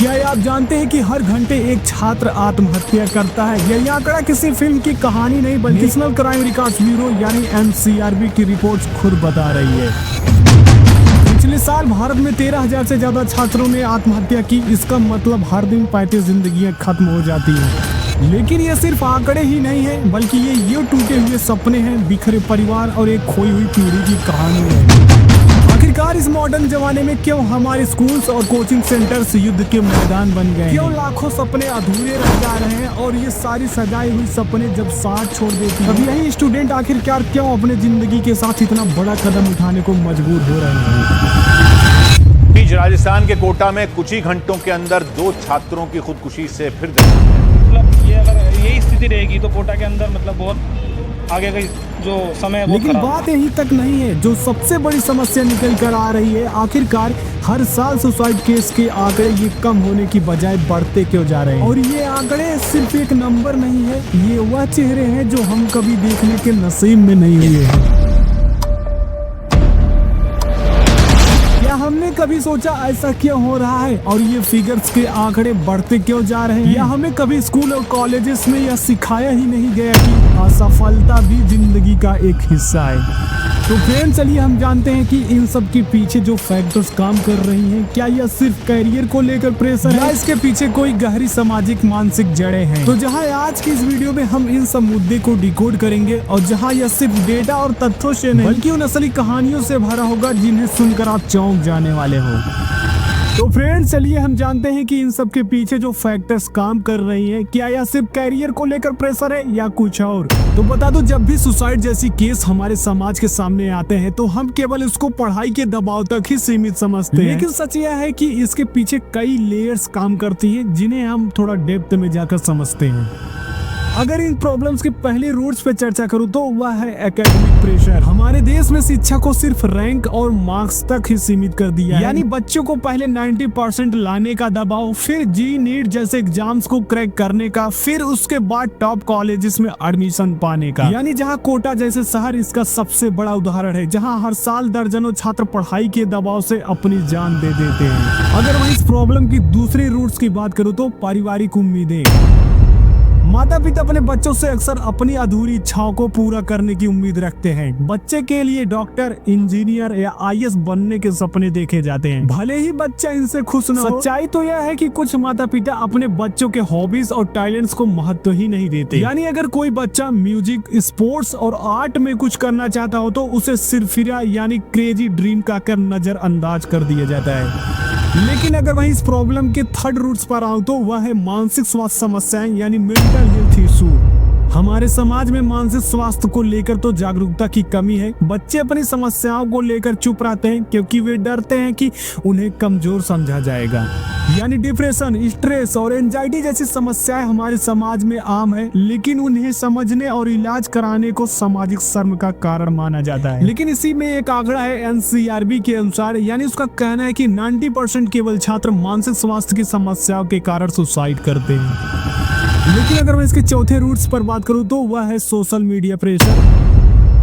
क्या आप जानते हैं कि हर घंटे एक छात्र आत्महत्या करता है? यह आंकड़ा किसी फिल्म की कहानी नहीं बल्कि नेशनल क्राइम रिकॉर्ड्स ब्यूरो यानी एनसीआरबी की रिपोर्ट खुद बता रही है। पिछले साल भारत में 13,000 से ज्यादा छात्रों ने आत्महत्या की। इसका मतलब हर दिन 35 जिंदगियां खत्म हो जाती हैं। लेकिन ये सिर्फ आंकड़े ही नहीं है, बल्कि ये टूटे हुए सपने हैं, बिखरे परिवार और एक खोई हुई पीढ़ी की कहानी है। आखिरकार इस मॉडर्न जमाने में क्यों हमारे स्कूल्स और कोचिंग सेंटर्स युद्ध के मैदान बन गए? क्यों लाखों सपने अधूरे रह जा रहे हैं और ये सारी सजाई हुई सपने जब साथ छोड़ देती हैं, तब यही स्टूडेंट आखिरकार क्यों अपने जिंदगी के साथ इतना बड़ा कदम उठाने को मजबूर हो रहे हैं? राजस्थान के कोटा में कुछ ही घंटों के अंदर 2 छात्रों की खुदकुशी से फिर मतलब ये अगर यही स्थिति रहेगी तो कोटा के अंदर मतलब बहुत आगे का जो समय है। लेकिन बात यही तक नहीं है, जो सबसे बड़ी समस्या निकल कर आ रही है, आखिरकार हर साल सुसाइड केस के आंकड़े ये कम होने की बजाय बढ़ते क्यों जा रहे हैं? और ये आंकड़े सिर्फ एक नंबर नहीं है, ये वह चेहरे हैं जो हम कभी देखने के नसीब में नहीं हुए हैं। हमने कभी सोचा ऐसा क्यों हो रहा है और ये फिगर्स के आंकड़े बढ़ते क्यों जा रहे हैं? या हमें कभी स्कूल और कॉलेजेस में यह सिखाया ही नहीं गया कि असफलता भी जिंदगी का एक हिस्सा है? तो फ्रेंड्स, चलिए हम जानते हैं कि इन सब के पीछे जो फैक्टर्स काम कर रही हैं, क्या यह सिर्फ करियर को लेकर प्रेशर है या इसके पीछे कोई गहरी सामाजिक मानसिक जड़ें हैं? तो जहां आज की इस वीडियो में हम इन सब मुद्दे को डिकोड करेंगे और जहां यह सिर्फ डेटा और तथ्यों से नहीं बल्कि उन असली कहानियों से भरा होगा जिन्हें सुनकर आप चौंक जाने वाले हो। तो फ्रेंड्स, चलिए हम जानते हैं कि इन सब के पीछे जो फैक्टर्स काम कर रही हैं, क्या यह सिर्फ कैरियर को लेकर प्रेशर है या कुछ और? तो बता दो, जब भी सुसाइड जैसी केस हमारे समाज के सामने आते हैं तो हम केवल उसको पढ़ाई के दबाव तक ही सीमित समझते हैं। लेकिन सच यह है कि इसके पीछे कई लेयर्स काम करती हैं जिन्हें हम थोड़ा डेप्थ में जाकर समझते हैं। अगर इन प्रॉब्लम्स के पहले रूट्स पे चर्चा करूं तो वह है एकेडमिक प्रेशर। हमारे देश में शिक्षा को सिर्फ रैंक और मार्क्स तक ही सीमित कर दिया है। यानी बच्चों को पहले 90% लाने का दबाव, फिर जी नीट जैसे एग्जाम्स को क्रैक करने का, फिर उसके बाद टॉप कॉलेजेस में एडमिशन पाने का। यानी जहां कोटा जैसे शहर इसका सबसे बड़ा उदाहरण है, जहां हर साल दर्जनों छात्र पढ़ाई के दबाव से अपनी जान दे देते हैं। अगर वहीं इस प्रॉब्लम की दूसरी रूट्स की बात करूँ तो पारिवारिक उम्मीदें। माता पिता अपने बच्चों से अक्सर अपनी अधूरी इच्छाओं को पूरा करने की उम्मीद रखते हैं। बच्चे के लिए डॉक्टर, इंजीनियर या आईएएस बनने के सपने देखे जाते हैं, भले ही बच्चा इनसे खुश न हो। सच्चाई तो यह है कि कुछ माता पिता अपने बच्चों के हॉबीज और टैलेंट्स को महत्व ही नहीं देते। यानी अगर कोई बच्चा म्यूजिक, स्पोर्ट्स और आर्ट में कुछ करना चाहता हो तो उसे सिरफिरा यानी क्रेजी ड्रीम कहकर नजरअंदाज कर दिया जाता है। लेकिन अगर वहीं इस प्रॉब्लम के थर्ड रूट्स पर आऊं तो वह है मानसिक स्वास्थ्य समस्याएं यानी मेंटल हेल्थ इशू। हमारे समाज में मानसिक स्वास्थ्य को लेकर तो जागरूकता की कमी है। बच्चे अपनी समस्याओं को लेकर चुप रहते हैं क्योंकि वे डरते हैं कि उन्हें कमजोर समझा जाएगा। यानी डिप्रेशन, स्ट्रेस और एंजाइटी जैसी समस्याएं हमारे समाज में आम है, लेकिन उन्हें समझने और इलाज कराने को सामाजिक शर्म का कारण माना जाता है। लेकिन इसी में एक आंकड़ा है एनसीआरबी के अनुसार, यानी उसका कहना है कि 90% केवल छात्र मानसिक स्वास्थ्य की समस्याओं के कारण सुसाइड करते हैं। लेकिन अगर मैं इसके चौथे रूट्स पर बात करूं तो वह है सोशल मीडिया प्रेशर।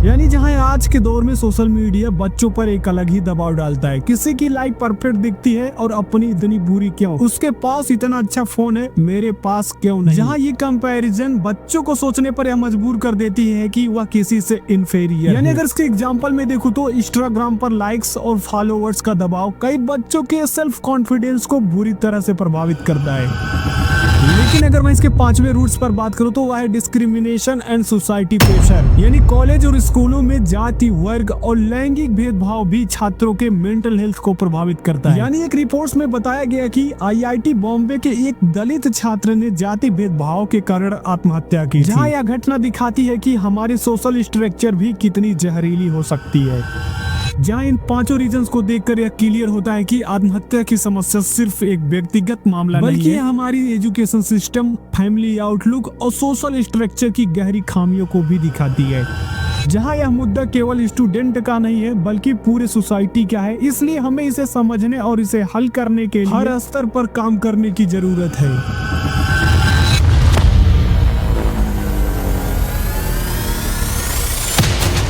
यानी जहां आज के दौर में सोशल मीडिया बच्चों पर एक अलग ही दबाव डालता है। किसी की लाइफ परफेक्ट दिखती है और अपनी इतनी बुरी क्यों? उसके पास इतना अच्छा फोन है, मेरे पास क्यों नहीं? जहां ये कंपैरिजन बच्चों को सोचने पर यह मजबूर कर देती है कि वह किसी से इन्फीरियर। यानी अगर इसके एग्जांपल में देखूं तो इंस्टाग्राम पर लाइक्स और फॉलोअर्स का दबाव कई बच्चों के सेल्फ कॉन्फिडेंस को बुरी तरह से प्रभावित करता है। लेकिन अगर मैं इसके 5वें रूट्स पर बात करूं तो वह है डिस्क्रिमिनेशन एंड सोसाइटी प्रेशर। यानी कॉलेज और स्कूलों में जाति, वर्ग और लैंगिक भेदभाव भी छात्रों के मेंटल हेल्थ को प्रभावित करता है। यानी एक रिपोर्ट में बताया गया कि आईआईटी बॉम्बे के एक दलित छात्र ने जाति भेदभाव के कारण आत्महत्या की, जहां यह घटना दिखाती है कि हमारी सोशल स्ट्रक्चर भी कितनी जहरीली हो सकती है। जहां इन 5 रीजंस को देखकर यह क्लियर होता है कि आत्महत्या की समस्या सिर्फ एक व्यक्तिगत मामला नहीं है, बल्कि हमारी एजुकेशन सिस्टम, फैमिली आउटलुक और सोशल स्ट्रक्चर की गहरी खामियों को भी दिखाती है। जहां यह मुद्दा केवल स्टूडेंट का नहीं है बल्कि पूरे सोसाइटी का है, इसलिए हमें इसे समझने और इसे हल करने के लिए हर स्तर पर काम करने की जरूरत है।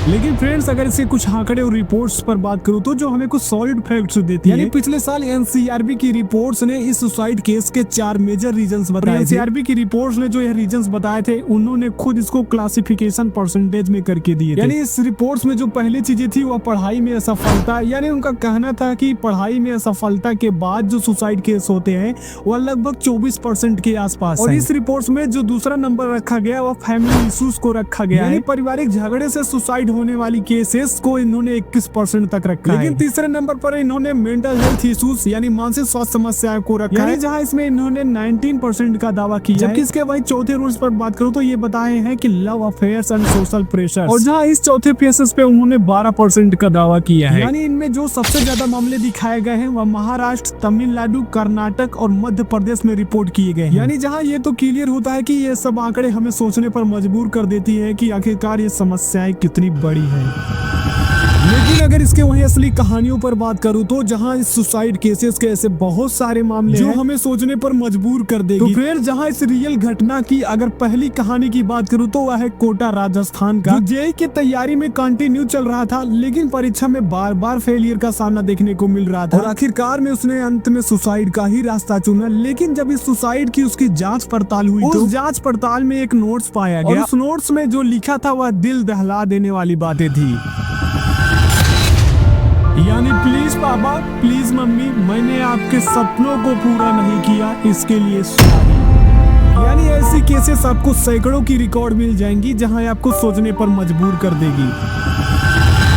लेकिन फ्रेंड्स अगर इसके कुछ आंकड़े और रिपोर्ट्स पर बात करूं तो जो हमें कुछ सॉलिड फैक्ट्स देती है। यानी पिछले साल एनसीआरबी की रिपोर्ट्स ने इस सुसाइड केस के 4 मेजर रीजंस बताए थे। एनसीआरबी की रिपोर्ट्स ने जो यह रीजंस बताए थे उन्होंने खुद इसको क्लासिफिकेशन परसेंटेज में करके दिए थे। यानी इस रिपोर्ट्स में जो पहली चीजें थी वह पढ़ाई में असफलता, यानी उनका कहना था कि पढ़ाई में असफलता के बाद जो सुसाइड केस होते हैं वह लगभग 24% के आसपास। और इस रिपोर्ट्स में जो दूसरा नंबर रखा गया वह फैमिली इश्यूज को रखा गया है। पारिवारिक झगड़े से सुसाइड होने वाली केसेस को इन्होंने 21% तक रखा है। लेकिन तीसरे नंबर पर इन्होंने मेंटल हेल्थ इश्यूज यानी मानसिक स्वास्थ्य समस्याओं को रखा है, जहां इसमें इन्होंने 19% का दावा किया। जबकि इसके वही चौथे रूल्स पर बात करूं तो ये बताए हैं कि love affairs and social pressure, और जहां इस चौथे केसेस पे उन्होंने 12% का दावा किया है। यानी इनमें जो सबसे ज्यादा मामले दिखाए गए हैं वह महाराष्ट्र, तमिलनाडु, कर्नाटक और मध्य प्रदेश में रिपोर्ट किए गए हैं। यानी जहां ये तो क्लियर होता है कि ये सब आंकड़े हमें सोचने पर मजबूर कर देती है कि आखिरकार ये समस्याएं कितनी बड़ी है। लेकिन अगर इसके वही असली कहानियों पर बात करूं तो जहां इस सुसाइड केसेस के ऐसे बहुत सारे मामले जो हमें सोचने पर मजबूर कर देगी। तो फिर जहां इस रियल घटना की अगर पहली कहानी की बात करूं तो वह है कोटा राजस्थान का, जो जेईई की तैयारी में कंटिन्यू चल रहा था, लेकिन परीक्षा में बार बार फेलियर का सामना देखने को मिल रहा था और आखिरकार में उसने अंत में सुसाइड का ही रास्ता चुना। लेकिन जब इस सुसाइड की उसकी जाँच पड़ताल हुई तो उस जाँच पड़ताल में एक नोट्स पाया गया और उस नोट्स में जो लिखा था वह दिल दहला देने वाली बातें थी। यानी प्लीज पापा, प्लीज मम्मी, मैंने आपके सपनों को पूरा नहीं किया, इसके लिए सॉरी। यानी ऐसी केसेस आपको सैकड़ों की रिकॉर्ड मिल जाएंगी जहां आपको सोचने पर मजबूर कर देगी।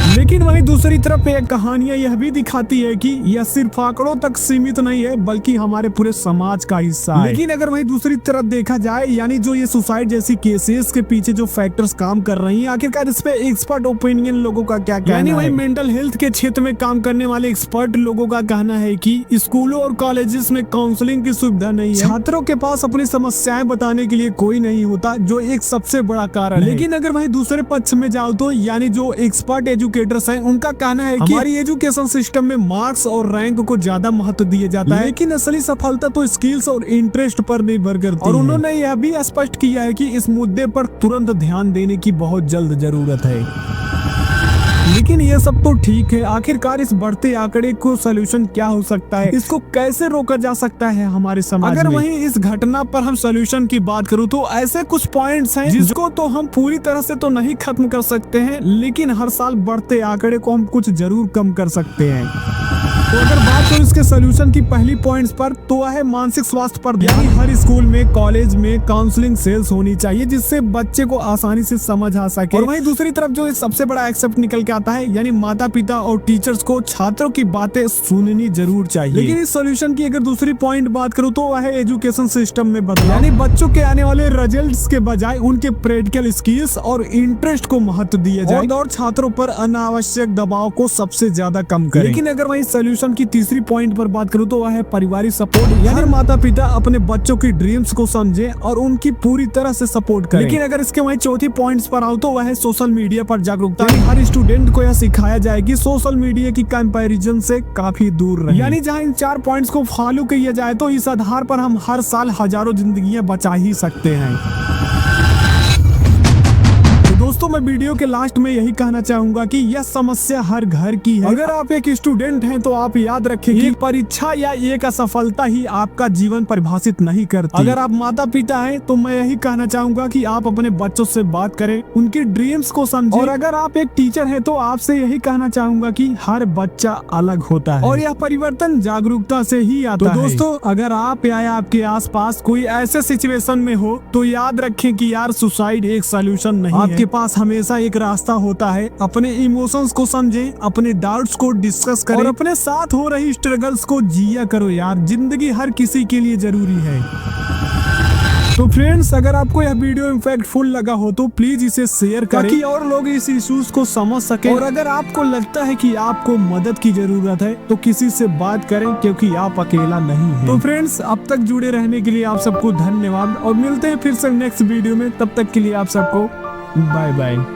लेकिन वहीं दूसरी तरफ एक कहानियां यह भी दिखाती है कि यह सिर्फ आंकड़ों तक सीमित नहीं है बल्कि हमारे पूरे समाज का हिस्सा है। लेकिन अगर वहीं दूसरी तरफ देखा जाए, यानी जो ये सुसाइड जैसी केसेस के पीछे जो फैक्टर्स काम कर रही हैं, आखिरकार इस पे एक्सपर्ट ओपिनियन लोगों का क्या कहना है। यानी वहीं मेंटल हेल्थ के क्षेत्र में काम करने वाले एक्सपर्ट लोगों का कहना है कि स्कूलों और कॉलेजेस में काउंसलिंग की सुविधा नहीं है, छात्रों के पास अपनी समस्याएं बताने के लिए कोई नहीं होता, जो एक सबसे बड़ा कारण है। लेकिन अगर वहीं दूसरे पक्ष में जाओ तो यानी जो एक्सपर्ट एजुकेटर्स हैं उनका कहना है कि हमारी एजुकेशन सिस्टम में मार्क्स और रैंक को ज्यादा महत्व दिया जाता है, लेकिन असली सफलता तो स्किल्स और इंटरेस्ट पर निर्भर करती है। और उन्होंने यह भी स्पष्ट किया है कि इस मुद्दे पर तुरंत ध्यान देने की बहुत जल्द जरूरत है। लेकिन ये सब तो ठीक है, आखिरकार इस बढ़ते आंकड़े को सलूशन क्या हो सकता है, इसको कैसे रोका जा सकता है हमारे समाज में। अगर वहीं इस घटना पर हम सलूशन की बात करूं तो ऐसे कुछ पॉइंट्स हैं जिसको तो हम पूरी तरह से तो नहीं खत्म कर सकते हैं, लेकिन हर साल बढ़ते आंकड़े को हम कुछ जरूर कम कर सकते हैं। तो अगर बात करूं इसके सलूशन की पहली पॉइंट्स पर तो वह है मानसिक स्वास्थ्य पर ध्यान। हर स्कूल में, कॉलेज में काउंसलिंग सेल्स होनी चाहिए जिससे बच्चे को आसानी से समझ आ सके। और वहीं दूसरी तरफ जो सबसे बड़ा एक्सेप्ट निकल के आता है, यानी माता पिता और टीचर्स को छात्रों की बातें सुननी जरूर चाहिए। लेकिन इस सॉल्यूशन की अगर दूसरी पॉइंट बात करूं तो वह है एजुकेशन सिस्टम में बदलाव, यानी बच्चों के आने वाले रिजल्ट्स के बजाय उनके प्रैक्टिकल स्किल्स और इंटरेस्ट को महत्व दिया जाए और छात्रों पर अनावश्यक दबाव को सबसे ज्यादा कम करें। लेकिन अगर वही सॉल्यूशन की तीसरी पॉइंट पर बात करूं तो वह है पारिवारिक सपोर्ट, यानी माता पिता अपने बच्चों की ड्रीम्स को समझे और उनकी पूरी तरह से सपोर्ट करें। लेकिन अगर इसके वही चौथी पॉइंट्स पर आओ तो वह है सोशल मीडिया पर जागरूकता। हर स्टूडेंट को यह सिखाया जाए कि सोशल मीडिया की कंपैरिजन से काफी दूर रहें। यानी जहां इन 4 पॉइंट्स को फॉलो किया जाए तो इस आधार पर हम हर साल हजारों जिंदगियां बचा ही सकते हैं। दोस्तों मैं वीडियो के लास्ट में यही कहना चाहूंगा कि यह समस्या हर घर की है। अगर आप एक स्टूडेंट हैं तो आप याद रखें कि एक परीक्षा या एक असफलता ही आपका जीवन परिभाषित नहीं करती। अगर आप माता पिता हैं तो मैं यही कहना चाहूंगा कि आप अपने बच्चों से बात करें, उनकी ड्रीम्स को समझें। और अगर आप एक टीचर हैं तो आपसे यही कहना चाहूंगा कि हर बच्चा अलग होता है और यह परिवर्तन जागरूकता से ही आता है। तो दोस्तों अगर आप या आपके आसपास कोई ऐसे सिचुएशन में हो तो याद रखें कि यार सुसाइड एक सोल्यूशन नहीं है। पास हमेशा एक रास्ता होता है। अपने इमोशंस को समझें, अपने डाउट्स को डिस्कस करें और अपने साथ हो रही स्ट्रगल्स को जिया करो यार। जिंदगी हर किसी के लिए जरूरी है। तो फ्रेंड्स अगर आपको यह वीडियो इम्पैक्टफुल लगा हो तो प्लीज इसे शेयर करें ताकि और लोग इस इश्यूज को समझ सकें। और अगर आपको लगता है कि आपको मदद की जरूरत है तो किसी से बात करें क्योंकि आप अकेला नहीं हैं। तो फ्रेंड्स अब तक जुड़े रहने के लिए आप सबको धन्यवाद और मिलते हैं फिर से नेक्स्ट वीडियो में। तब तक के लिए आप सबको बाय बाय।